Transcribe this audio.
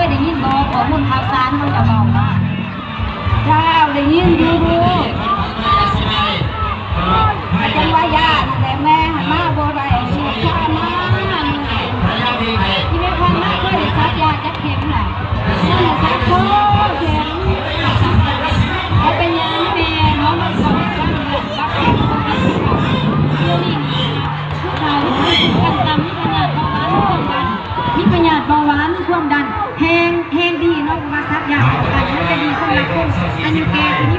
ยได้ยินบอกข้อมูลข่าวสารเขาจะบอกว่าเจ้าได้ยินดูจังว่ายาแต่แม่หันมาบ่ได้สุขภาพมาที่แม่พันมาเคยได้ซักยาจักเข็มน่ะนั่นน่ะซักโคเข็มเขาเป็นยังแม่น้องมันสอนกันรักเข็มเดี๋ยวนี้ผู้ชายกันตามมีปัญญาเบาหวานความดันแห้งดีเนาะมาซักยากันมันจะดีสำหรับคนอายุแก่ที่มี